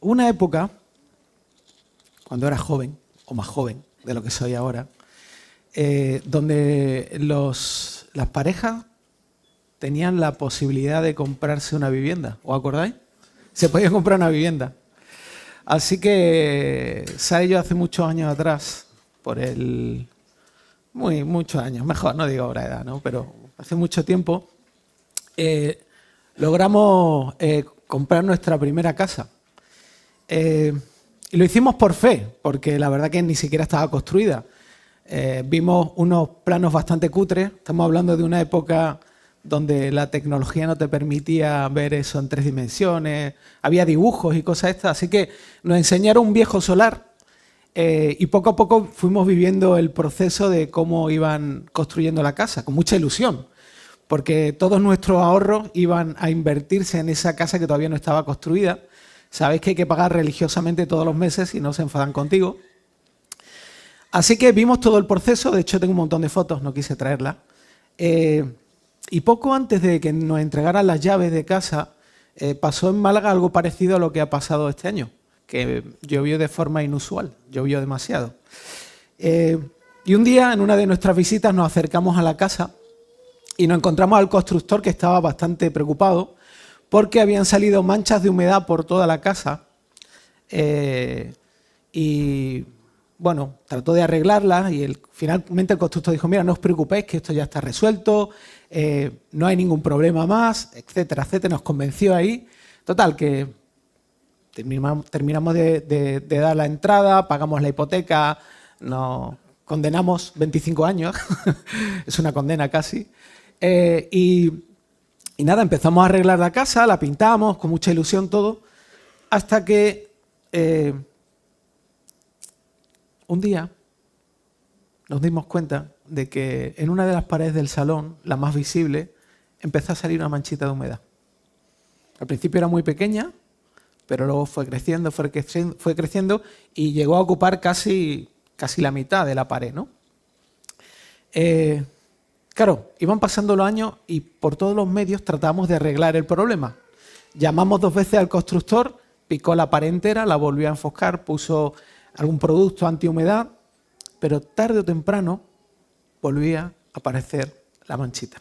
una época, cuando era joven, o más joven de lo que soy ahora, donde las parejas tenían la posibilidad de comprarse una vivienda. ¿Os acordáis? Se podía comprar una vivienda. Así que Sara y yo hace muchos años atrás, muchos años, mejor, no digo ahora edad, ¿no? Pero hace mucho tiempo, logramos comprar nuestra primera casa. Y lo hicimos por fe, porque la verdad que ni siquiera estaba construida. Vimos unos planos bastante cutres, estamos hablando de una época donde la tecnología no te permitía ver eso en 3 dimensiones, había dibujos y cosas estas, así que nos enseñaron un viejo solar y poco a poco fuimos viviendo el proceso de cómo iban construyendo la casa, con mucha ilusión, porque todos nuestros ahorros iban a invertirse en esa casa que todavía no estaba construida. Sabéis que hay que pagar religiosamente todos los meses y no se enfadan contigo. Así que vimos todo el proceso, de hecho tengo un montón de fotos, no quise traerlas. Y poco antes de que nos entregaran las llaves de casa, pasó en Málaga algo parecido a lo que ha pasado este año, que llovió de forma inusual, llovió demasiado. Y un día, en una de nuestras visitas, nos acercamos a la casa y nos encontramos al constructor, que estaba bastante preocupado porque habían salido manchas de humedad por toda la casa y bueno, trató de arreglarlas y finalmente el constructor dijo: mira, no os preocupéis, que esto ya está resuelto, no hay ningún problema más, etcétera, etcétera. Nos convenció ahí. Total, que terminamos de dar la entrada, pagamos la hipoteca, nos condenamos 25 años, es una condena casi, y nada, empezamos a arreglar la casa, la pintamos con mucha ilusión todo, hasta que un día nos dimos cuenta de que en una de las paredes del salón, la más visible, empezó a salir una manchita de humedad. Al principio era muy pequeña, pero luego fue creciendo y llegó a ocupar casi la mitad de la pared, ¿no? Claro, iban pasando los años y por todos los medios tratamos de arreglar el problema. Llamamos 2 veces al constructor, picó la pared entera, la volvió a enfocar, puso algún producto antihumedad, pero tarde o temprano volvía a aparecer la manchita.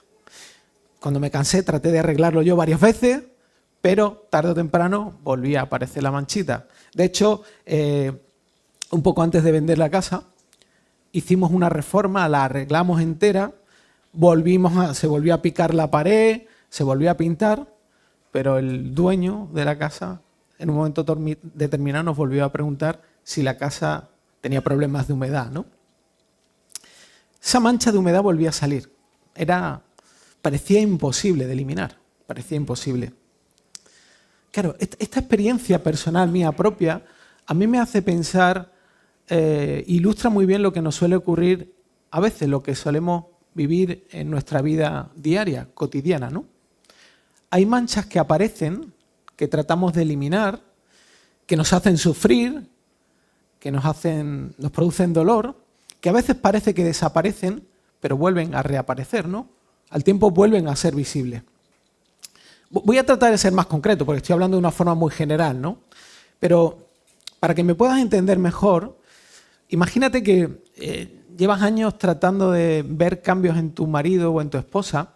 Cuando me cansé traté de arreglarlo yo varias veces, pero tarde o temprano volvía a aparecer la manchita. De hecho, un poco antes de vender la casa, hicimos una reforma, la arreglamos entera, se volvió a picar la pared, se volvió a pintar, pero el dueño de la casa en un momento determinado nos volvió a preguntar si la casa tenía problemas de humedad, ¿no? Esa mancha de humedad volvía a salir. Parecía imposible de eliminar, parecía imposible. Claro, esta experiencia personal mía propia a mí me hace pensar, ilustra muy bien lo que nos suele ocurrir a veces, lo que solemos vivir en nuestra vida diaria, cotidiana, ¿no? Hay manchas que aparecen, que tratamos de eliminar, que nos hacen sufrir, que nos producen dolor, que a veces parece que desaparecen, pero vuelven a reaparecer, ¿no? Al tiempo vuelven a ser visibles. Voy a tratar de ser más concreto, porque estoy hablando de una forma muy general, ¿no? Pero para que me puedas entender mejor, imagínate que llevas años tratando de ver cambios en tu marido o en tu esposa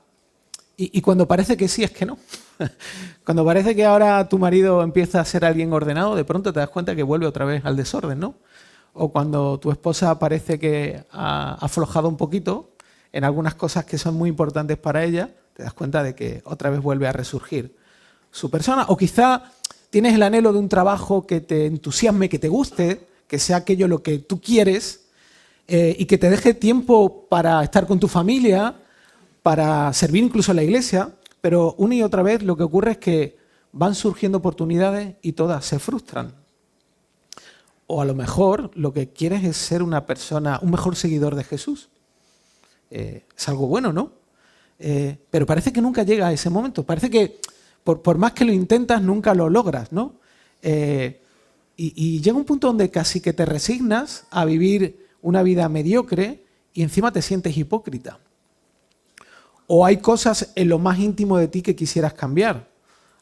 y cuando parece que sí, es que no. Cuando parece que ahora tu marido empieza a ser alguien ordenado, de pronto te das cuenta que vuelve otra vez al desorden, ¿no? O cuando tu esposa parece que ha aflojado un poquito en algunas cosas que son muy importantes para ella, te das cuenta de que otra vez vuelve a resurgir su persona. O quizá tienes el anhelo de un trabajo que te entusiasme, que te guste, que sea aquello lo que tú quieres y que te deje tiempo para estar con tu familia, para servir incluso en la iglesia, pero una y otra vez lo que ocurre es que van surgiendo oportunidades y todas se frustran. O a lo mejor lo que quieres es ser una persona, un mejor seguidor de Jesús. Es algo bueno, ¿no? Pero parece que nunca llega a ese momento. Parece que por más que lo intentas, nunca lo logras, ¿no? Y llega un punto donde casi que te resignas a vivir una vida mediocre y encima te sientes hipócrita. O hay cosas en lo más íntimo de ti que quisieras cambiar.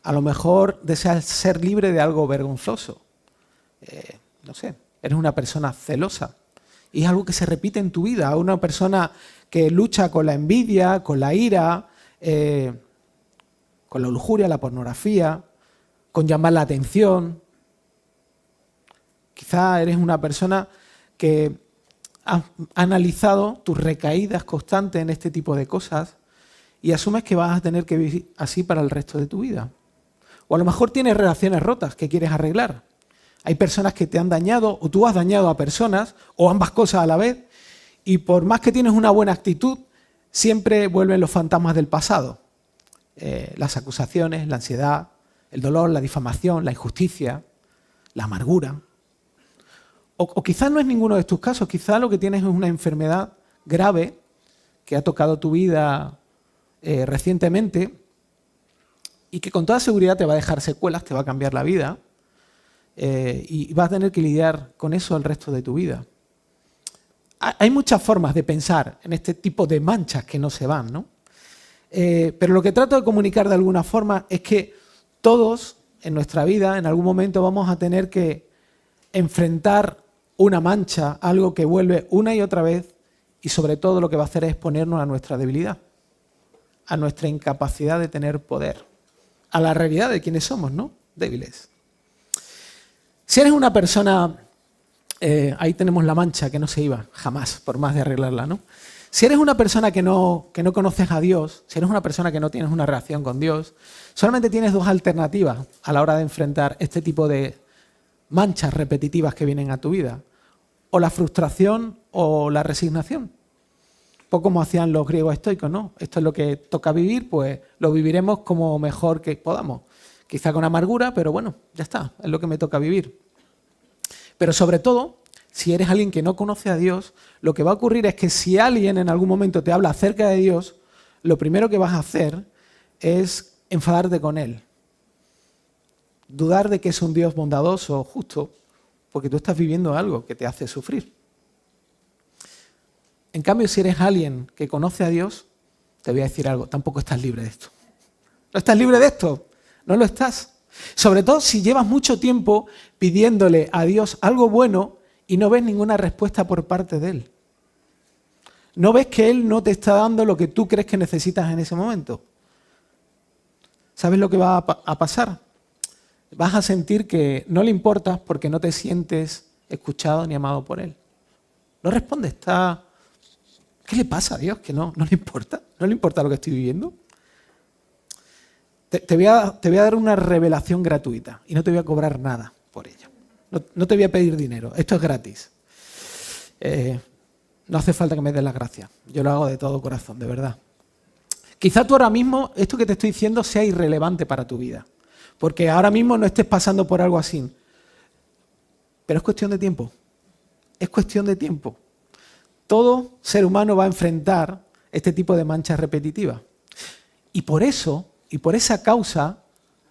A lo mejor deseas ser libre de algo vergonzoso. no sé, eres una persona celosa y es algo que se repite en tu vida, una persona que lucha con la envidia, con la ira, con la lujuria, la pornografía, con llamar la atención. Quizá eres una persona que ha analizado tus recaídas constantes en este tipo de cosas y asumes que vas a tener que vivir así para el resto de tu vida. O a lo mejor tienes relaciones rotas que quieres arreglar. Hay personas que te han dañado o tú has dañado a personas o ambas cosas a la vez y por más que tienes una buena actitud, siempre vuelven los fantasmas del pasado. Las acusaciones, la ansiedad, el dolor, la difamación, la injusticia, la amargura. O quizás no es ninguno de tus casos, quizás lo que tienes es una enfermedad grave que ha tocado tu vida recientemente y que con toda seguridad te va a dejar secuelas, te va a cambiar la vida y vas a tener que lidiar con eso el resto de tu vida. Hay muchas formas de pensar en este tipo de manchas que no se van, ¿no? Pero lo que trato de comunicar de alguna forma es que todos en nuestra vida en algún momento vamos a tener que enfrentar una mancha, algo que vuelve una y otra vez y sobre todo lo que va a hacer es exponernos a nuestra debilidad, a nuestra incapacidad de tener poder, a la realidad de quiénes somos, ¿no? Débiles. Si eres una persona, ahí tenemos la mancha que no se iba jamás, por más de arreglarla, ¿no? Si eres una persona que no conoces a Dios, si eres una persona que no tienes una relación con Dios, solamente tienes dos alternativas a la hora de enfrentar este tipo de manchas repetitivas que vienen a tu vida. O la frustración o la resignación. Poco como hacían los griegos estoicos, ¿no? Esto es lo que toca vivir, pues lo viviremos como mejor que podamos. Quizá con amargura, pero bueno, ya está, es lo que me toca vivir. Pero sobre todo, si eres alguien que no conoce a Dios, lo que va a ocurrir es que si alguien en algún momento te habla acerca de Dios, lo primero que vas a hacer es enfadarte con Él. Dudar de que es un Dios bondadoso o justo, porque tú estás viviendo algo que te hace sufrir. En cambio, si eres alguien que conoce a Dios, te voy a decir algo, tampoco estás libre de esto. No estás libre de esto, no lo estás. Sobre todo si llevas mucho tiempo pidiéndole a Dios algo bueno y no ves ninguna respuesta por parte de Él. No ves que Él no te está dando lo que tú crees que necesitas en ese momento. ¿Sabes lo que va a pasar? Vas a sentir que no le importas porque no te sientes escuchado ni amado por Él. No responde, está... ¿Qué le pasa a Dios? ¿Que no le importa? ¿No le importa lo que estoy viviendo? Te voy a dar una revelación gratuita y no te voy a cobrar nada por ella. No te voy a pedir dinero, esto es gratis. No hace falta que me des las gracias, yo lo hago de todo corazón, de verdad. Quizá tú ahora mismo, esto que te estoy diciendo sea irrelevante para tu vida, porque ahora mismo no estés pasando por algo así. Pero es cuestión de tiempo, es cuestión de tiempo. Todo ser humano va a enfrentar este tipo de manchas repetitivas. Y por eso, y por esa causa,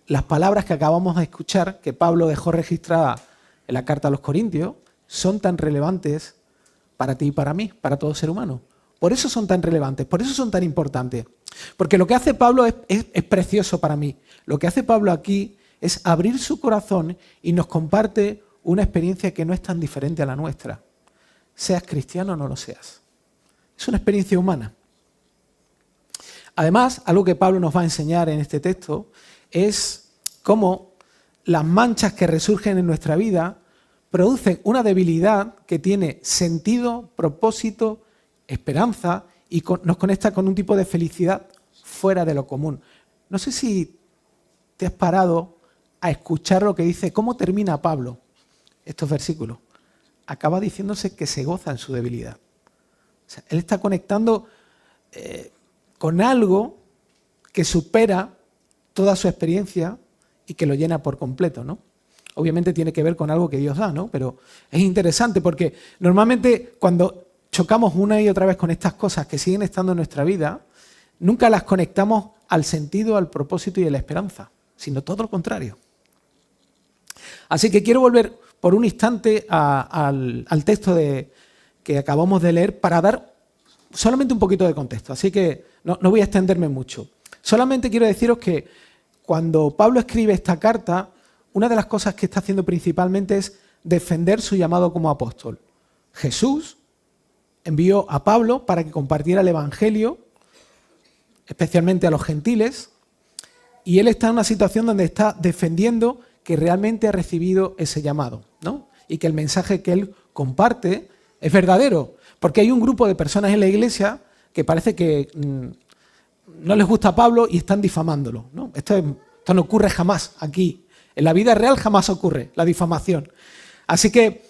las palabras que acabamos de escuchar, que Pablo dejó registradas en la carta a los Corintios, son tan relevantes para ti y para mí, para todo ser humano. Por eso son tan relevantes, por eso son tan importantes. Porque lo que hace Pablo es precioso para mí. Lo que hace Pablo aquí es abrir su corazón y nos comparte una experiencia que no es tan diferente a la nuestra. Seas cristiano o no lo seas. Es una experiencia humana. Además, algo que Pablo nos va a enseñar en este texto es cómo las manchas que resurgen en nuestra vida producen una debilidad que tiene sentido, propósito, esperanza y nos conecta con un tipo de felicidad fuera de lo común. No sé si te has parado a escuchar lo que dice, cómo termina Pablo estos versículos. Acaba diciéndose que se goza en su debilidad. O sea, él está conectando con algo que supera toda su experiencia y que lo llena por completo, ¿no? Obviamente tiene que ver con algo que Dios da, ¿no? Pero es interesante porque normalmente cuando chocamos una y otra vez con estas cosas que siguen estando en nuestra vida, nunca las conectamos al sentido, al propósito y a la esperanza, sino todo lo contrario. Así que quiero volver por un instante al texto que acabamos de leer para dar solamente un poquito de contexto. Así que no voy a extenderme mucho. Solamente quiero deciros que cuando Pablo escribe esta carta, una de las cosas que está haciendo principalmente es defender su llamado como apóstol. Jesús envió a Pablo para que compartiera el Evangelio, especialmente a los gentiles, y él está en una situación donde está defendiendo que realmente ha recibido ese llamado, ¿no? Y que el mensaje que él comparte es verdadero, porque hay un grupo de personas en la iglesia que parece que no les gusta a Pablo y están difamándolo, ¿no? Esto no ocurre jamás aquí. En la vida real jamás ocurre la difamación. Así que,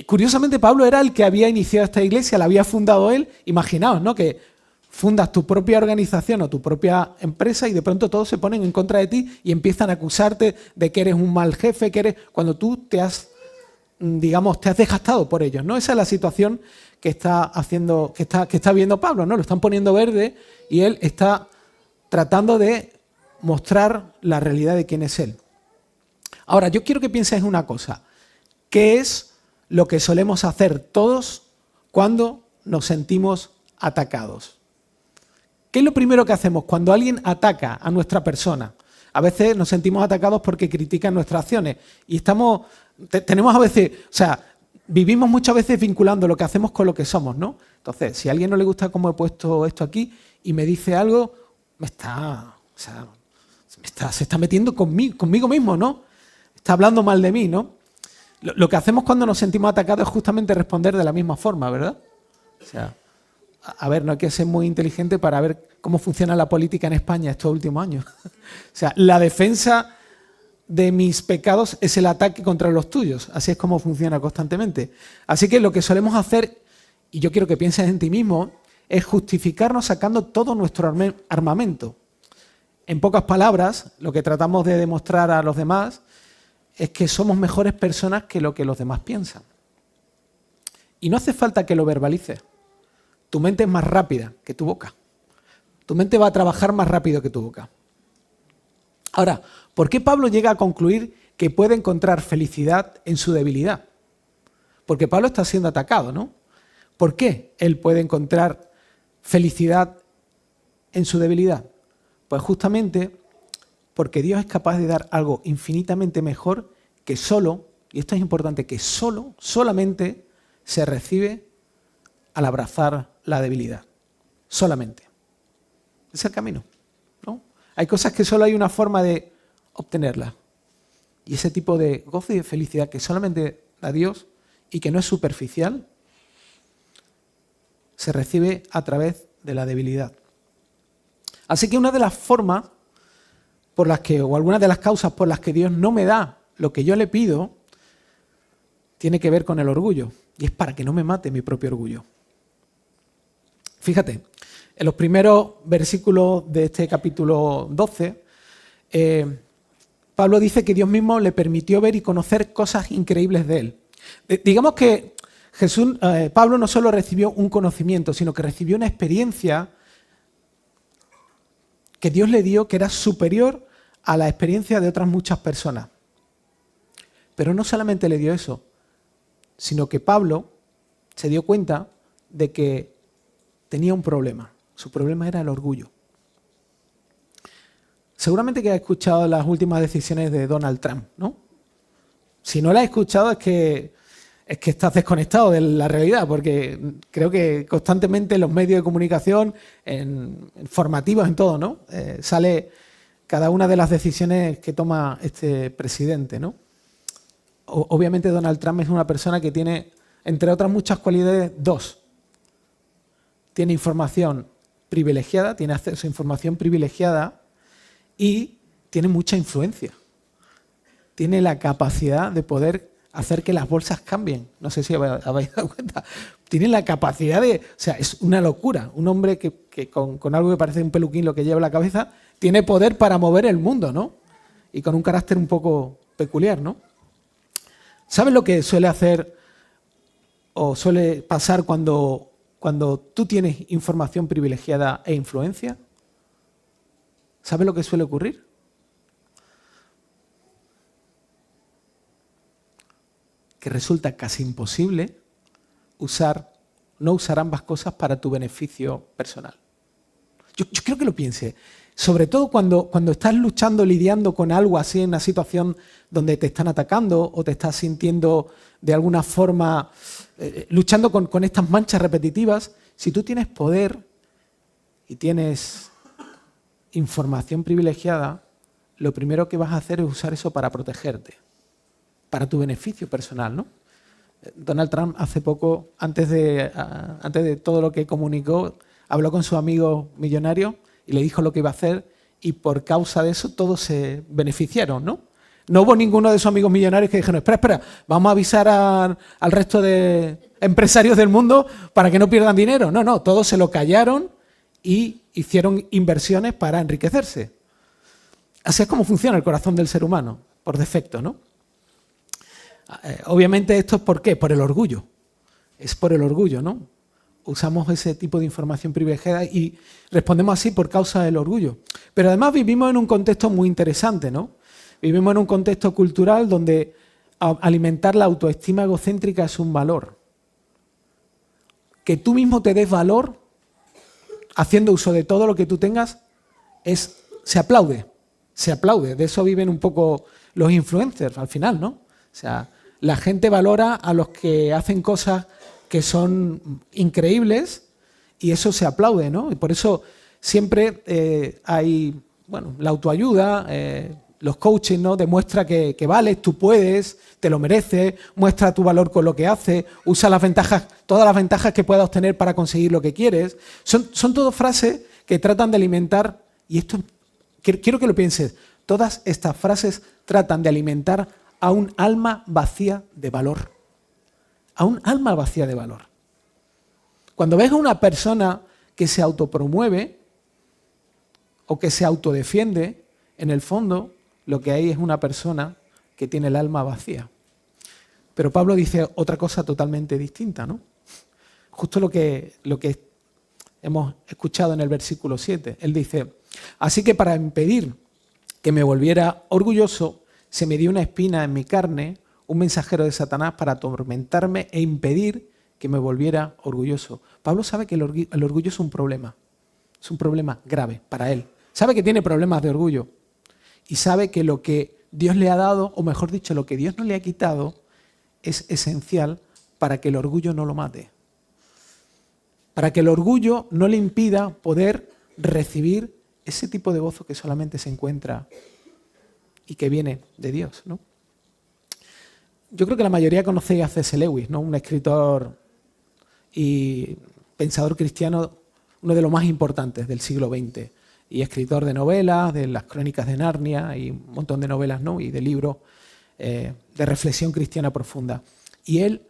curiosamente, Pablo era el que había iniciado esta iglesia, la había fundado él. Imaginaos, ¿no? Que fundas tu propia organización o tu propia empresa y de pronto todos se ponen en contra de ti y empiezan a acusarte de que eres un mal jefe, cuando tú te has desgastado por ellos, ¿no? Esa es la situación que está viendo Pablo, ¿no? Lo están poniendo verde y él está tratando de mostrar la realidad de quién es él. Ahora, yo quiero que pienses en una cosa. ¿Qué es lo que solemos hacer todos cuando nos sentimos atacados? ¿Qué es lo primero que hacemos cuando alguien ataca a nuestra persona? A veces nos sentimos atacados porque critican nuestras acciones y tenemos a veces, vivimos muchas veces vinculando lo que hacemos con lo que somos, ¿no? Entonces, si a alguien no le gusta cómo he puesto esto aquí y me dice algo, se está metiendo conmigo mismo, ¿no? Está hablando mal de mí, ¿no? Lo que hacemos cuando nos sentimos atacados es justamente responder de la misma forma, ¿verdad? A ver, no hay que ser muy inteligente para ver cómo funciona la política en España estos últimos años. La defensa de mis pecados es el ataque contra los tuyos. Así es como funciona constantemente. Así que lo que solemos hacer, y yo quiero que pienses en ti mismo, es justificarnos sacando todo nuestro armamento. En pocas palabras, lo que tratamos de demostrar a los demás es que somos mejores personas que lo que los demás piensan. Y no hace falta que lo verbalices. Tu mente es más rápida que tu boca. Tu mente va a trabajar más rápido que tu boca. Ahora, ¿por qué Pablo llega a concluir que puede encontrar felicidad en su debilidad? Porque Pablo está siendo atacado, ¿no? ¿Por qué él puede encontrar felicidad en su debilidad? Pues justamente porque Dios es capaz de dar algo infinitamente mejor que solo, y esto es importante, que solamente se recibe al abrazar la debilidad. Solamente. Es el camino, ¿no? Hay cosas que solo hay una forma de obtenerlas. Y ese tipo de gozo y de felicidad que solamente da Dios y que no es superficial, se recibe a través de la debilidad. Así que una de las formas por las que, o algunas de las causas por las que Dios no me da lo que yo le pido, tiene que ver con el orgullo. Y es para que no me mate mi propio orgullo. Fíjate, en los primeros versículos de este capítulo 12, Pablo dice que Dios mismo le permitió ver y conocer cosas increíbles de él. Digamos que Pablo no solo recibió un conocimiento, sino que recibió una experiencia que Dios le dio que era superior a la experiencia de otras muchas personas. Pero no solamente le dio eso, sino que Pablo se dio cuenta de que tenía un problema. Su problema era el orgullo. Seguramente que has escuchado las últimas decisiones de Donald Trump, ¿no? Si no las has escuchado es que estás desconectado de la realidad, porque creo que constantemente en los medios de comunicación, en formativos, en todo, ¿no? Sale cada una de las decisiones que toma este presidente, ¿no? Obviamente Donald Trump es una persona que tiene, entre otras muchas cualidades, dos. Tiene información privilegiada, tiene acceso a información privilegiada y tiene mucha influencia. Tiene la capacidad de poder hacer que las bolsas cambien. No sé si habéis dado cuenta. Tiene la capacidad de... O sea, es una locura. Un hombre que con algo que parece un peluquín lo que lleva en la cabeza, tiene poder para mover el mundo, ¿no? Y con un carácter un poco peculiar, ¿no? ¿Sabes lo que suele hacer o suele pasar cuando tú tienes información privilegiada e influencia? ¿Sabes lo que suele ocurrir? Que resulta casi imposible no usar ambas cosas para tu beneficio personal. Yo creo que lo piense. Sobre todo cuando estás luchando, lidiando con algo así en una situación donde te están atacando o te estás sintiendo de alguna forma, luchando con estas manchas repetitivas. Si tú tienes poder y tienes información privilegiada, lo primero que vas a hacer es usar eso para protegerte, para tu beneficio personal, ¿no? Donald Trump hace poco, antes de todo lo que comunicó, habló con su amigo millonario y le dijo lo que iba a hacer, y por causa de eso todos se beneficiaron, ¿no? No hubo ninguno de esos amigos millonarios que dijeron, espera, vamos a avisar al resto de empresarios del mundo para que no pierdan dinero. No, todos se lo callaron y hicieron inversiones para enriquecerse. Así es como funciona el corazón del ser humano, por defecto, ¿no? Obviamente esto es ¿por qué? Por el orgullo. Es por el orgullo, ¿no? Usamos ese tipo de información privilegiada y respondemos así por causa del orgullo. Pero además vivimos en un contexto muy interesante, ¿no? Vivimos en un contexto cultural donde alimentar la autoestima egocéntrica es un valor. Que tú mismo te des valor haciendo uso de todo lo que tú tengas se aplaude. Se aplaude. De eso viven un poco los influencers al final, ¿no? O sea, la gente valora a los que hacen cosas que son increíbles y eso se aplaude, ¿no? Y por eso siempre hay, la autoayuda, los coaching, ¿no? Demuestra que vales, tú puedes, te lo mereces, muestra tu valor con lo que haces, usa las ventajas, todas las ventajas que puedas obtener para conseguir lo que quieres. Son todas frases que tratan de alimentar, y esto quiero que lo pienses, todas estas frases tratan de alimentar a un alma vacía de valor. A un alma vacía de valor. Cuando ves a una persona que se autopromueve o que se autodefiende, en el fondo lo que hay es una persona que tiene el alma vacía. Pero Pablo dice otra cosa totalmente distinta, ¿no? Justo lo que hemos escuchado en el versículo 7. Él dice, así que para impedir que me volviera orgulloso, se me dio una espina en mi carne, un mensajero de Satanás para atormentarme e impedir que me volviera orgulloso. Pablo sabe que el orgullo es un problema grave para él. Sabe que tiene problemas de orgullo y sabe que lo que Dios le ha dado, o mejor dicho, lo que Dios no le ha quitado, es esencial para que el orgullo no lo mate. Para que el orgullo no le impida poder recibir ese tipo de gozo que solamente se encuentra y que viene de Dios, ¿no? Yo creo que la mayoría conocéis a C.S. Lewis, ¿no? Un escritor y pensador cristiano, uno de los más importantes del siglo XX, y escritor de novelas, de las Crónicas de Narnia y un montón de novelas, ¿no? Y de libros de reflexión cristiana profunda. Y él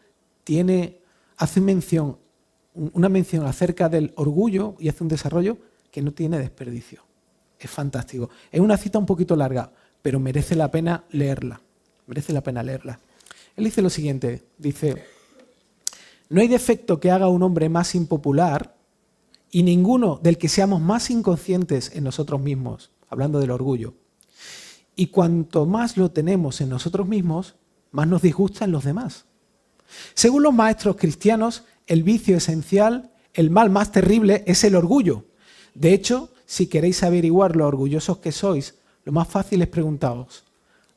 hace una mención acerca del orgullo y hace un desarrollo que no tiene desperdicio. Es fantástico. Es una cita un poquito larga, pero merece la pena leerla. Merece la pena leerla. Él dice lo siguiente, dice, no hay defecto que haga a un hombre más impopular y ninguno del que seamos más inconscientes en nosotros mismos, hablando del orgullo. Y cuanto más lo tenemos en nosotros mismos, más nos disgusta en los demás. Según los maestros cristianos, el vicio esencial, el mal más terrible es el orgullo. De hecho, si queréis averiguar lo orgullosos que sois, lo más fácil es preguntaros,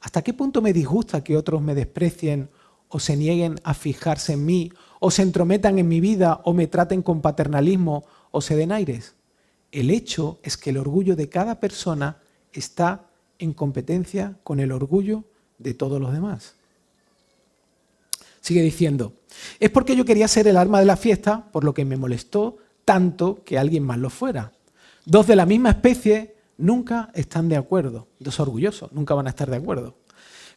¿hasta qué punto me disgusta que otros me desprecien o se nieguen a fijarse en mí o se entrometan en mi vida o me traten con paternalismo o se den aires? El hecho es que el orgullo de cada persona está en competencia con el orgullo de todos los demás. Sigue diciendo, es porque yo quería ser el alma de la fiesta, por lo que me molestó tanto que alguien más lo fuera. Dos de la misma especie nunca están de acuerdo. Dos orgullosos nunca van a estar de acuerdo.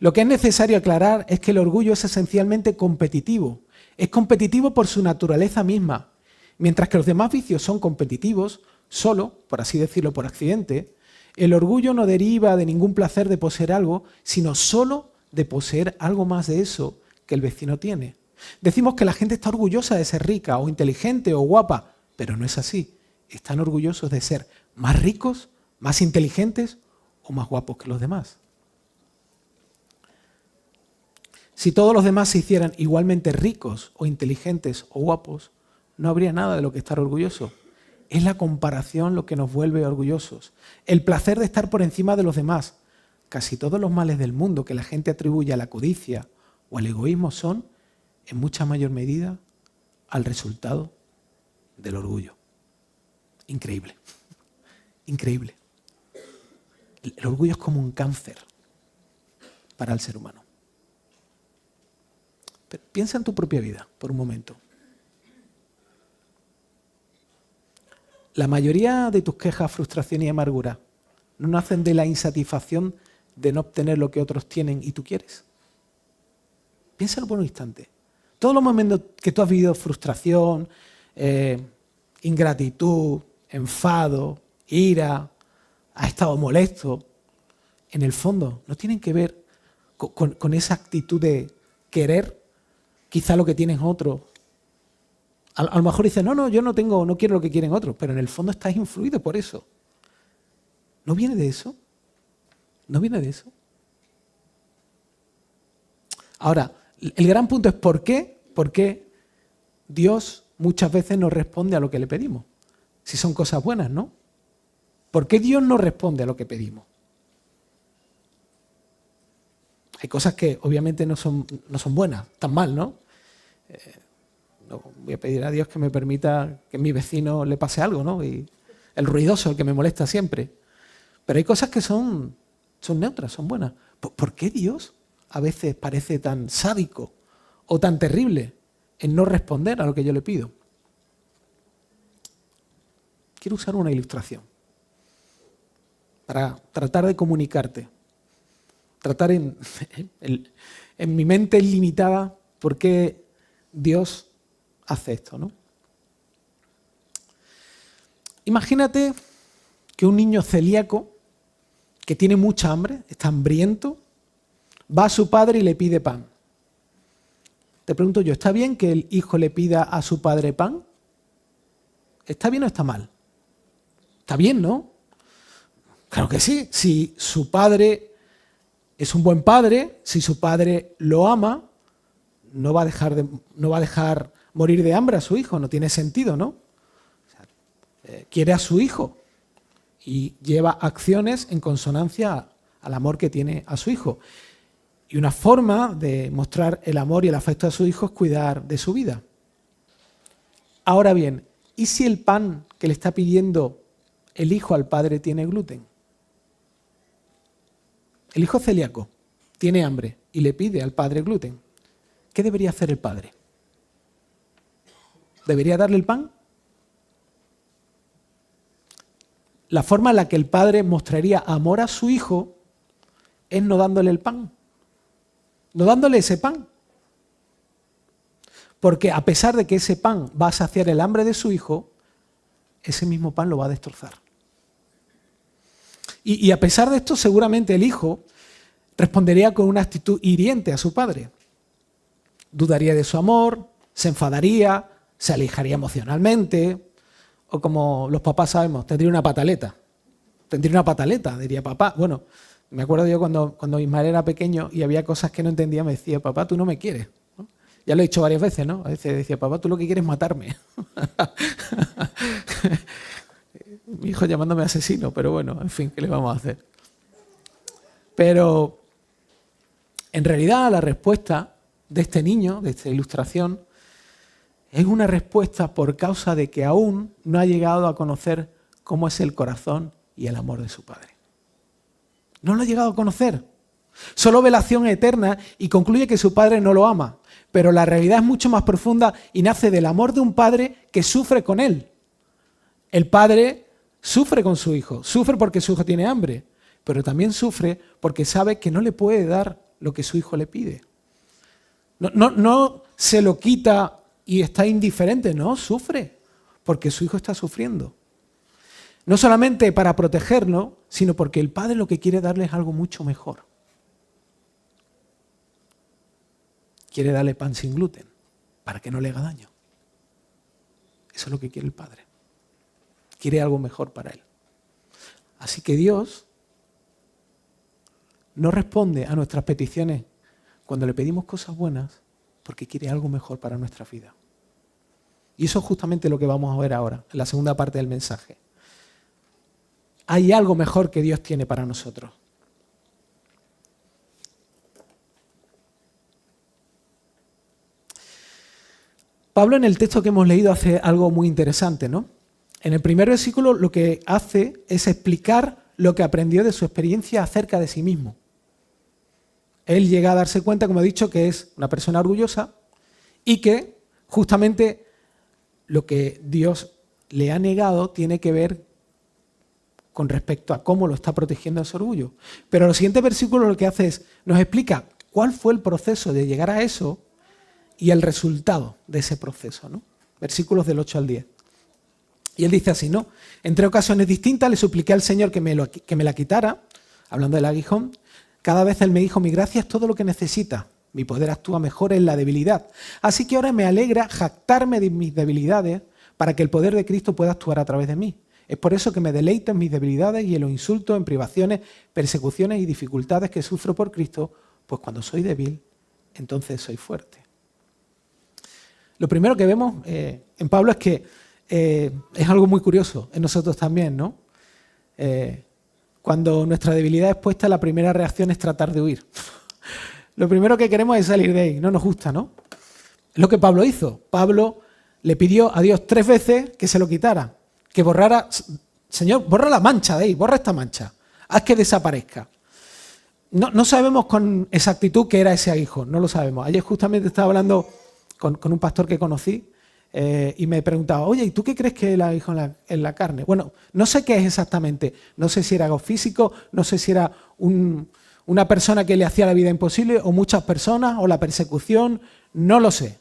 Lo que es necesario aclarar es que el orgullo es esencialmente competitivo. Es competitivo por su naturaleza misma. Mientras que los demás vicios son competitivos, solo, por así decirlo, por accidente, el orgullo no deriva de ningún placer de poseer algo, sino solo de poseer algo más de eso que el vecino tiene. Decimos que la gente está orgullosa de ser rica o inteligente o guapa, pero no es así. Están orgullosos de ser más ricos, más inteligentes o más guapos que los demás. Si todos los demás se hicieran igualmente ricos o inteligentes o guapos, no habría nada de lo que estar orgulloso. Es la comparación lo que nos vuelve orgullosos. El placer de estar por encima de los demás. Casi todos los males del mundo que la gente atribuye a la codicia o al egoísmo son, en mucha mayor medida, al resultado del orgullo. Increíble. Increíble. El orgullo es como un cáncer para el ser humano. Pero piensa en tu propia vida por un momento. La mayoría de tus quejas, frustración y amargura no nacen de la insatisfacción de no obtener lo que otros tienen y tú quieres. Piénsalo por un instante. Todos los momentos que tú has vivido frustración, ingratitud, enfado, ira, has estado molesto, en el fondo no tienen que ver con esa actitud de querer quizá lo que tienen otros. A lo mejor dices, no, yo no quiero lo que quieren otros, pero en el fondo estás influido por eso. ¿No viene de eso? ¿No viene de eso? Ahora, el gran punto es ¿por qué? ¿Por qué Dios muchas veces no responde a lo que le pedimos? Si son cosas buenas, ¿no? ¿Por qué Dios no responde a lo que pedimos? Hay cosas que obviamente no son buenas, están mal, ¿no? No voy a pedir a Dios que me permita que a mi vecino le pase algo, ¿no? Y el ruidoso, el que me molesta siempre. Pero hay cosas que son neutras, son buenas. ¿Por qué Dios a veces parece tan sádico o tan terrible en no responder a lo que yo le pido? Quiero usar una ilustración para tratar de comunicarte. Tratar en mi mente limitada por qué Dios hace esto, ¿no? Imagínate que un niño celíaco que tiene mucha hambre, está hambriento, va a su padre y le pide pan. Te pregunto yo, ¿está bien que el hijo le pida a su padre pan? ¿Está bien o está mal? Está bien, ¿no? Claro que sí. Si su padre es un buen padre, si su padre lo ama, no va a dejar morir de hambre a su hijo, no tiene sentido, ¿no? O sea, quiere a su hijo y lleva acciones en consonancia al amor que tiene a su hijo. Y una forma de mostrar el amor y el afecto a su hijo es cuidar de su vida. Ahora bien, ¿y si el pan que le está pidiendo el hijo al padre tiene gluten? El hijo celíaco tiene hambre y le pide al padre gluten. ¿Qué debería hacer el padre? ¿Debería darle el pan? La forma en la que el padre mostraría amor a su hijo es no dándole el pan, no dándole ese pan. Porque a pesar de que ese pan va a saciar el hambre de su hijo, ese mismo pan lo va a destrozar. Y a pesar de esto, seguramente el hijo respondería con una actitud hiriente a su padre. Dudaría de su amor, se enfadaría, se alejaría emocionalmente, o como los papás sabemos, tendría una pataleta. Diría papá. Bueno, me acuerdo yo cuando Ismael era pequeño y había cosas que no entendía, me decía, papá, tú no me quieres, ¿no? Ya lo he dicho varias veces, ¿no? A veces decía, papá, tú lo que quieres es matarme. Mi hijo llamándome asesino, pero bueno, en fin, ¿qué le vamos a hacer? Pero en realidad la respuesta de este niño, de esta ilustración, es una respuesta por causa de que aún no ha llegado a conocer cómo es el corazón y el amor de su padre. No lo ha llegado a conocer. Solo ve la acción eterna y concluye que su padre no lo ama. Pero la realidad es mucho más profunda y nace del amor de un padre que sufre con él. El padre sufre con su hijo, sufre porque su hijo tiene hambre, pero también sufre porque sabe que no le puede dar lo que su hijo le pide. No se lo quita y está indiferente, no, sufre porque su hijo está sufriendo. No solamente para protegerlo, sino porque el padre lo que quiere darle es algo mucho mejor. Quiere darle pan sin gluten para que no le haga daño. Eso es lo que quiere el padre. Quiere algo mejor para él. Así que Dios no responde a nuestras peticiones cuando le pedimos cosas buenas porque quiere algo mejor para nuestra vida. Y eso es justamente lo que vamos a ver ahora, en la segunda parte del mensaje. Hay algo mejor que Dios tiene para nosotros. Pablo en el texto que hemos leído hace algo muy interesante, ¿no? En el primer versículo lo que hace es explicar lo que aprendió de su experiencia acerca de sí mismo. Él llega a darse cuenta, como he dicho, que es una persona orgullosa y que justamente lo que Dios le ha negado tiene que ver con respecto a cómo lo está protegiendo ese orgullo. Pero los siguientes versículos lo que hace es, nos explica cuál fue el proceso de llegar a eso y el resultado de ese proceso, ¿no? Versículos del 8 al 10. Y él dice así, ¿no? En 3 ocasiones distintas le supliqué al Señor que me la quitara, hablando del aguijón. Cada vez él me dijo, mi gracia es todo lo que necesita. Mi poder actúa mejor en la debilidad. Así que ahora me alegra jactarme de mis debilidades para que el poder de Cristo pueda actuar a través de mí. Es por eso que me deleito en mis debilidades y en los insultos, en privaciones, persecuciones y dificultades que sufro por Cristo, pues cuando soy débil, entonces soy fuerte. Lo primero que vemos en Pablo es que es algo muy curioso en nosotros también, ¿no? Cuando nuestra debilidad es puesta, la primera reacción es tratar de huir. Lo primero que queremos es salir de ahí, no nos gusta, ¿no? Es lo que Pablo hizo. Pablo le pidió a Dios 3 veces que se lo quitara, que borrara, Señor, borra la mancha de ahí, borra esta mancha, haz que desaparezca. No sabemos con exactitud qué era ese aguijón, no lo sabemos. Ayer justamente estaba hablando con un pastor que conocí y me preguntaba, oye, ¿y tú qué crees que es el aguijón en la carne? Bueno, no sé qué es exactamente, no sé si era algo físico, no sé si era una persona que le hacía la vida imposible o muchas personas o la persecución, no lo sé.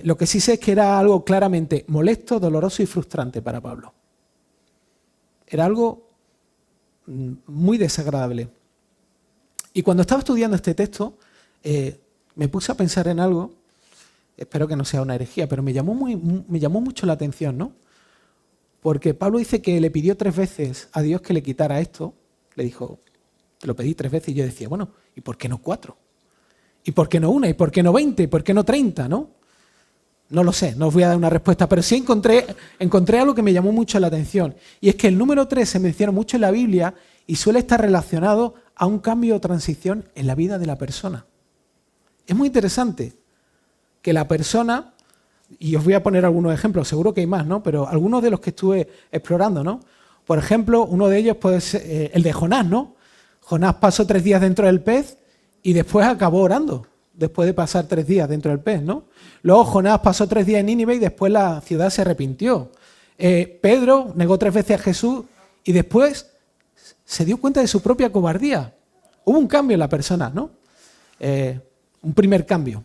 Lo que sí sé es que era algo claramente molesto, doloroso y frustrante para Pablo. Era algo muy desagradable. Y cuando estaba estudiando este texto, me puse a pensar en algo, espero que no sea una herejía, pero me llamó mucho la atención, ¿no? Porque Pablo dice que le pidió 3 veces a Dios que le quitara esto. Le dijo, te lo pedí 3 veces y yo decía, bueno, ¿y por qué no 4? ¿Y por qué no 1? ¿Y por qué no 20? ¿Y por qué no 30? ¿No? No lo sé, no os voy a dar una respuesta, pero sí encontré algo que me llamó mucho la atención. Y es que el número 3 se menciona mucho en la Biblia y suele estar relacionado a un cambio o transición en la vida de la persona. Es muy interesante que la persona, y os voy a poner algunos ejemplos, seguro que hay más, ¿no? Pero algunos de los que estuve explorando, ¿no? Por ejemplo, uno de ellos puede ser el de Jonás, ¿no? Jonás pasó 3 días dentro del pez y después acabó orando, después de pasar 3 días dentro del pez, ¿no? Luego Jonás pasó 3 días en Nínive y después la ciudad se arrepintió. Pedro negó 3 veces a Jesús y después se dio cuenta de su propia cobardía. Hubo un cambio en la persona, ¿no? Un primer cambio.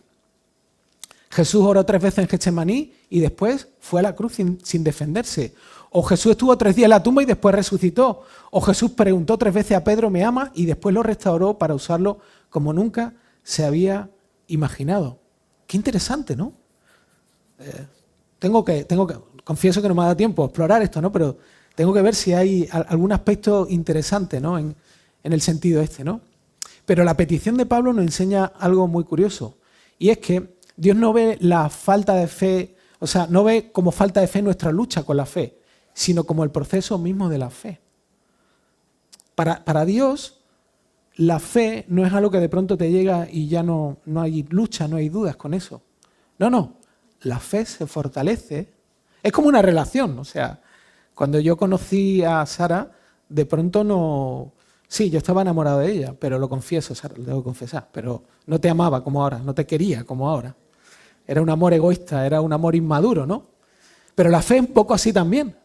Jesús oró 3 veces en Getsemaní y después fue a la cruz sin defenderse. O Jesús estuvo 3 días en la tumba y después resucitó. O Jesús preguntó 3 veces a Pedro, ¿me amas? Y después lo restauró para usarlo como nunca se imaginado. Qué interesante, ¿no? Confieso que no me ha dado tiempo a explorar esto, ¿no? Pero tengo que ver si hay algún aspecto interesante, ¿no? En el sentido este, ¿no? Pero la petición de Pablo nos enseña algo muy curioso. Y es que Dios no ve la falta de fe, o sea, no ve como falta de fe nuestra lucha con la fe, sino como el proceso mismo de la fe. Para Dios, la fe no es algo que de pronto te llega y ya no hay lucha, no hay dudas con eso. No. La fe se fortalece. Es como una relación. O sea, cuando yo conocí a Sara, de pronto no... Sí, yo estaba enamorado de ella, pero lo confieso, Sara, lo debo confesar. Pero no te amaba como ahora, no te quería como ahora. Era un amor egoísta, era un amor inmaduro, ¿no? Pero la fe es un poco así también.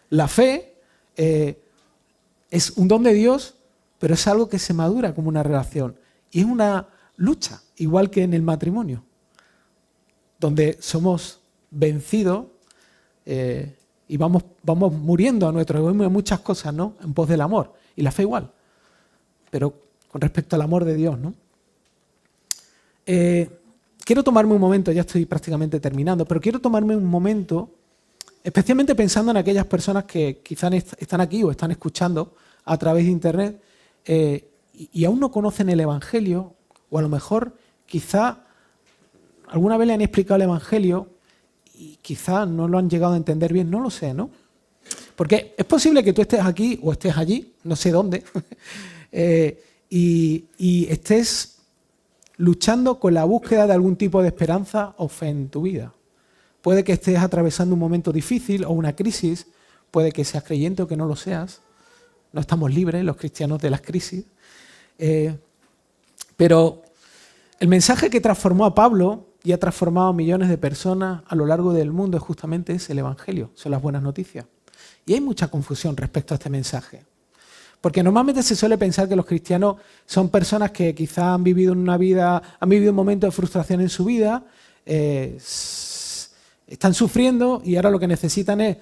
La fe es un don de Dios, pero es algo que se madura como una relación. Y es una lucha, igual que en el matrimonio, donde somos vencidos y vamos muriendo a nuestro egoísmo en muchas cosas, ¿no? En pos del amor. Y la fe igual, pero con respecto al amor de Dios, ¿no? Quiero tomarme un momento, ya estoy prácticamente terminando, pero quiero tomarme un momento, especialmente pensando en aquellas personas que quizás están aquí o están escuchando a través de internet y aún no conocen el Evangelio, o a lo mejor quizá alguna vez le han explicado el Evangelio y quizá no lo han llegado a entender bien, no lo sé, ¿no? Porque es posible que tú estés aquí o estés allí, no sé dónde, y estés luchando con la búsqueda de algún tipo de esperanza o fe en tu vida. Puede que estés atravesando un momento difícil o una crisis, puede que seas creyente o que no lo seas. No estamos libres los cristianos de las crisis. Pero el mensaje que transformó a Pablo y ha transformado a millones de personas a lo largo del mundo es justamente ese, el Evangelio, son las buenas noticias. Y hay mucha confusión respecto a este mensaje. Porque normalmente se suele pensar que los cristianos son personas que quizá han vivido una vida, han vivido un momento de frustración en su vida, están sufriendo y ahora lo que necesitan es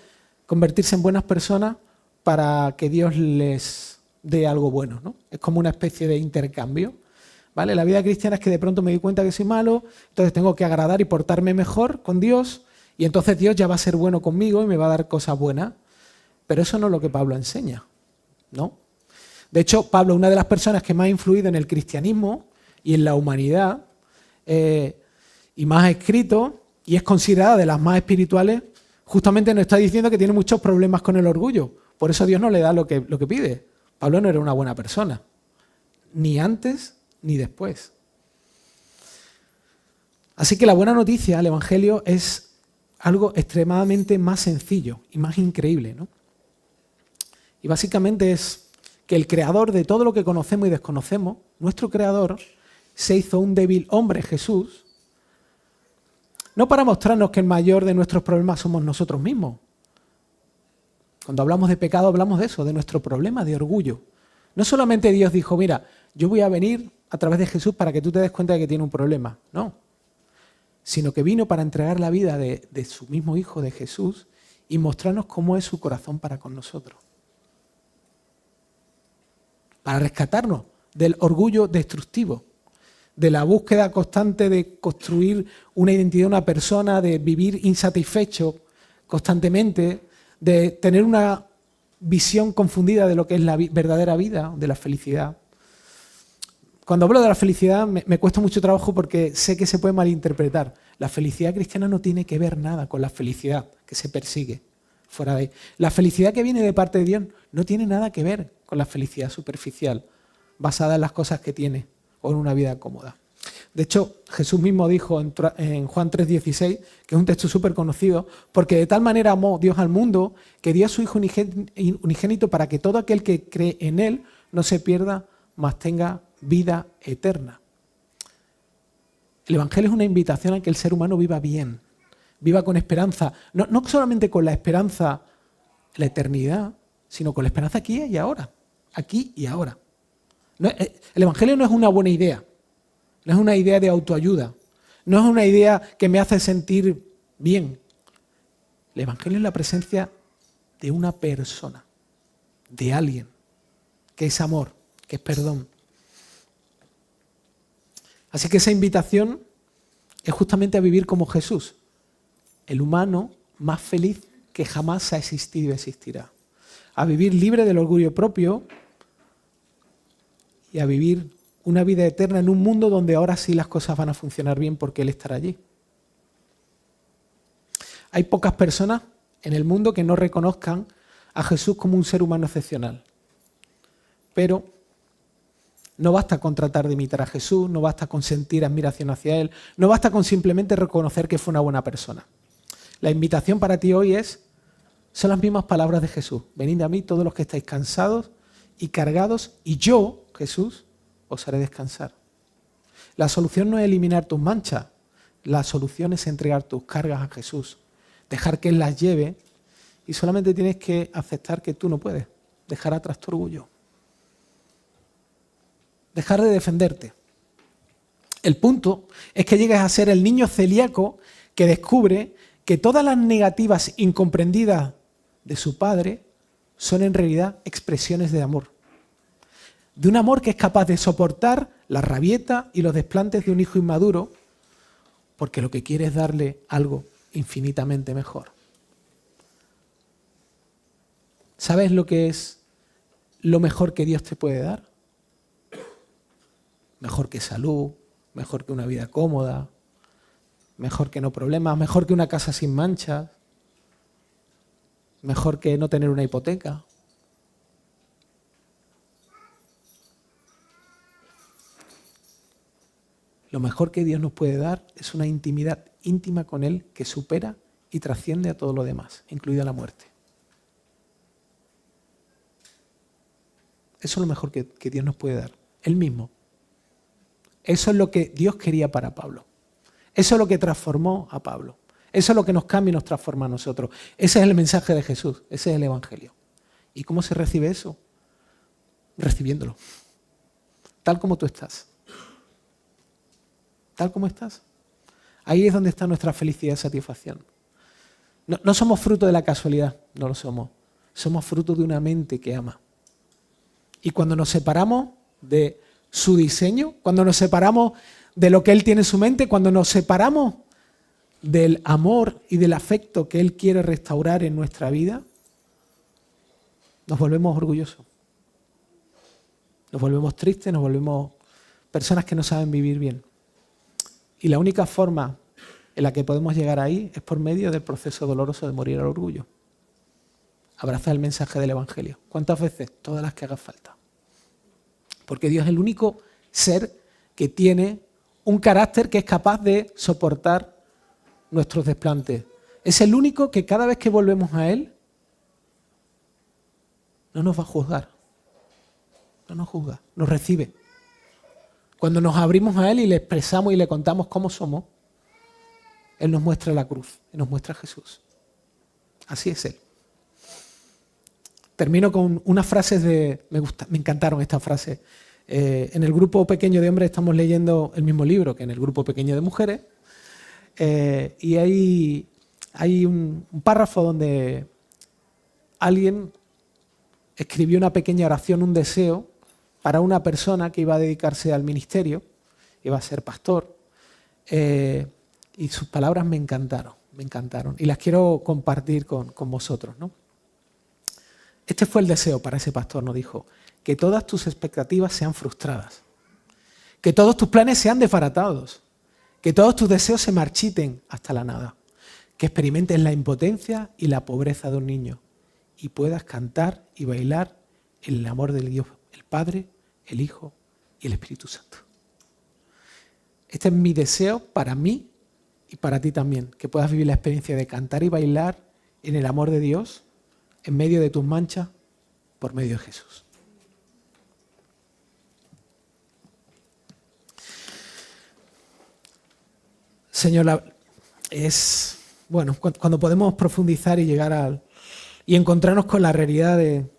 convertirse en buenas personas para que Dios les dé algo bueno, ¿no? Es como una especie de intercambio, ¿vale? La vida cristiana es que de pronto me doy cuenta que soy malo, entonces tengo que agradar y portarme mejor con Dios y entonces Dios ya va a ser bueno conmigo y me va a dar cosas buenas. Pero eso no es lo que Pablo enseña, ¿no? De hecho, Pablo, una de las personas que más ha influido en el cristianismo y en la humanidad, y más ha escrito, y es considerada de las más espirituales, justamente nos está diciendo que tiene muchos problemas con el orgullo. Por eso Dios no le da lo que pide. Pablo no era una buena persona, ni antes ni después. Así que la buena noticia, el Evangelio, es algo extremadamente más sencillo y más increíble, ¿no? Y básicamente es que el creador de todo lo que conocemos y desconocemos, nuestro creador, se hizo un débil hombre, Jesús, no para mostrarnos que el mayor de nuestros problemas somos nosotros mismos. Cuando hablamos de pecado hablamos de eso, de nuestro problema de orgullo. No solamente Dios dijo, mira, yo voy a venir a través de Jesús para que tú te des cuenta de que tiene un problema. No, sino que vino para entregar la vida de su mismo Hijo, de Jesús, y mostrarnos cómo es su corazón para con nosotros. Para rescatarnos del orgullo destructivo, de la búsqueda constante de construir una identidad de una persona, de vivir insatisfecho constantemente, de tener una visión confundida de lo que es la verdadera vida, de la felicidad. Cuando hablo de la felicidad me cuesta mucho trabajo porque sé que se puede malinterpretar. La felicidad cristiana no tiene que ver nada con la felicidad que se persigue fuera de ahí. La felicidad que viene de parte de Dios no tiene nada que ver con la felicidad superficial, basada en las cosas que tiene o en una vida cómoda. De hecho, Jesús mismo dijo en Juan 3:16, que es un texto súper conocido, porque de tal manera amó Dios al mundo que dio a su Hijo unigénito para que todo aquel que cree en Él no se pierda, mas tenga vida eterna. El Evangelio es una invitación a que el ser humano viva bien, viva con esperanza, no solamente con la esperanza en la eternidad, sino con la esperanza aquí y ahora. Aquí y ahora. El Evangelio no es una buena idea, no es una idea de autoayuda, no es una idea que me hace sentir bien. El Evangelio es la presencia de una persona, de alguien, que es amor, que es perdón. Así que esa invitación es justamente a vivir como Jesús, el humano más feliz que jamás ha existido y existirá. A vivir libre del orgullo propio y a vivir una vida eterna en un mundo donde ahora sí las cosas van a funcionar bien porque Él estará allí. Hay pocas personas en el mundo que no reconozcan a Jesús como un ser humano excepcional. Pero no basta con tratar de imitar a Jesús, no basta con sentir admiración hacia Él, no basta con simplemente reconocer que fue una buena persona. La invitación para ti hoy son las mismas palabras de Jesús. Venid a mí todos los que estáis cansados y cargados, y yo, Jesús, os haré descansar. La solución no es eliminar tus manchas, la solución es entregar tus cargas a Jesús, dejar que Él las lleve, y solamente tienes que aceptar que tú no puedes, dejar atrás tu orgullo. Dejar de defenderte. El punto es que llegues a ser el niño celíaco que descubre que todas las negativas incomprendidas de su padre son en realidad expresiones de amor. De un amor que es capaz de soportar la rabieta y los desplantes de un hijo inmaduro, porque lo que quiere es darle algo infinitamente mejor. ¿Sabes lo que es lo mejor que Dios te puede dar? Mejor que salud, mejor que una vida cómoda, mejor que no problemas, mejor que una casa sin manchas, mejor que no tener una hipoteca. Lo mejor que Dios nos puede dar es una intimidad íntima con Él que supera y trasciende a todo lo demás, incluida la muerte. Eso es lo mejor que Dios nos puede dar, Él mismo. Eso es lo que Dios quería para Pablo. Eso es lo que transformó a Pablo. Eso es lo que nos cambia y nos transforma a nosotros. Ese es el mensaje de Jesús, ese es el Evangelio. ¿Y cómo se recibe eso? Recibiéndolo. Tal como tú estás. Tal como estás. Ahí es donde está nuestra felicidad y satisfacción. No somos fruto de la casualidad, no lo somos. Somos fruto de una mente que ama. Y cuando nos separamos de su diseño, cuando nos separamos de lo que Él tiene en su mente, cuando nos separamos del amor y del afecto que Él quiere restaurar en nuestra vida, nos volvemos orgullosos. Nos volvemos tristes, nos volvemos personas que no saben vivir bien. Y la única forma en la que podemos llegar ahí es por medio del proceso doloroso de morir al orgullo. Abrazar el mensaje del Evangelio. ¿Cuántas veces? Todas las que haga falta. Porque Dios es el único ser que tiene un carácter que es capaz de soportar nuestros desplantes. Es el único que cada vez que volvemos a Él no nos va a juzgar. No nos juzga, nos recibe. Cuando nos abrimos a Él y le expresamos y le contamos cómo somos, Él nos muestra la cruz, y nos muestra a Jesús. Así es Él. Termino con unas frases me encantaron estas frases. En el grupo pequeño de hombres estamos leyendo el mismo libro que en el grupo pequeño de mujeres. Y hay un párrafo donde alguien escribió una pequeña oración, un deseo, para una persona que iba a dedicarse al ministerio, iba a ser pastor. Y sus palabras me encantaron. Y las quiero compartir con vosotros, ¿no? Este fue el deseo para ese pastor, nos dijo, que todas tus expectativas sean frustradas, que todos tus planes sean desbaratados, que todos tus deseos se marchiten hasta la nada, que experimentes la impotencia y la pobreza de un niño y puedas cantar y bailar en el amor del Dios, el Padre, el Hijo y el Espíritu Santo. Este es mi deseo para mí y para ti también, que puedas vivir la experiencia de cantar y bailar en el amor de Dios, en medio de tus manchas, por medio de Jesús. Señor, es bueno cuando podemos profundizar y llegar y encontrarnos con la realidad de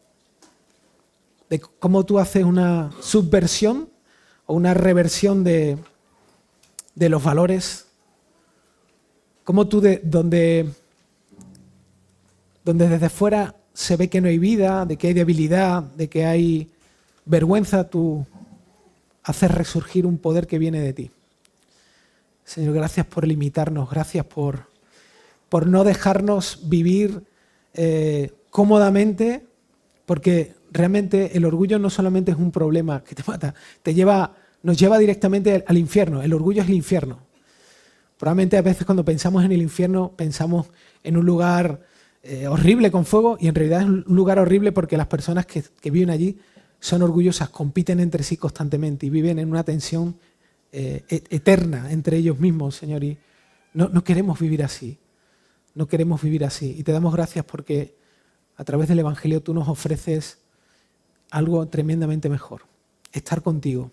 cómo tú haces una subversión o una reversión de los valores, cómo tú donde desde fuera se ve que no hay vida, de que hay debilidad, de que hay vergüenza, tú haces resurgir un poder que viene de ti. Señor, gracias por limitarnos, gracias por no dejarnos vivir cómodamente, porque realmente el orgullo no solamente es un problema que te mata, nos lleva directamente al infierno. El orgullo es el infierno. Probablemente a veces cuando pensamos en el infierno pensamos en un lugar horrible con fuego, y en realidad es un lugar horrible porque las personas que viven allí son orgullosas, compiten entre sí constantemente y viven en una tensión eterna entre ellos mismos, Señor, y no queremos vivir así, no queremos vivir así. Y te damos gracias porque a través del Evangelio tú nos ofreces algo tremendamente mejor, estar contigo.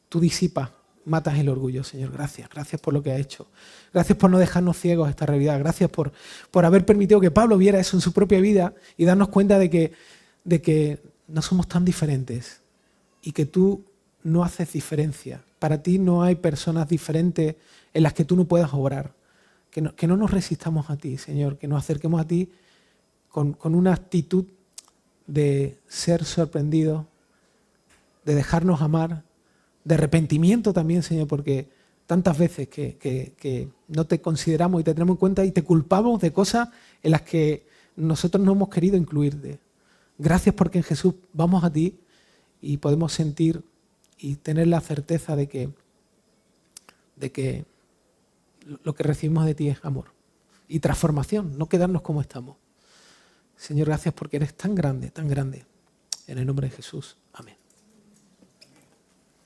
Tú disipas, matas el orgullo, Señor. Gracias por lo que has hecho. Gracias por no dejarnos ciegos a esta realidad. Gracias por haber permitido que Pablo viera eso en su propia vida y darnos cuenta de que no somos tan diferentes y que tú no haces diferencia. Para ti no hay personas diferentes en las que tú no puedas obrar. Que no nos resistamos a ti, Señor, que nos acerquemos a ti con una actitud de ser sorprendidos, de dejarnos amar, de arrepentimiento también, Señor, porque tantas veces que no te consideramos y te tenemos en cuenta y te culpamos de cosas en las que nosotros no hemos querido incluirte. Gracias porque en Jesús vamos a ti y podemos sentir y tener la certeza de que lo que recibimos de ti es amor y transformación, no quedarnos como estamos. Señor, gracias porque eres tan grande, tan grande. En el nombre de Jesús. Amén.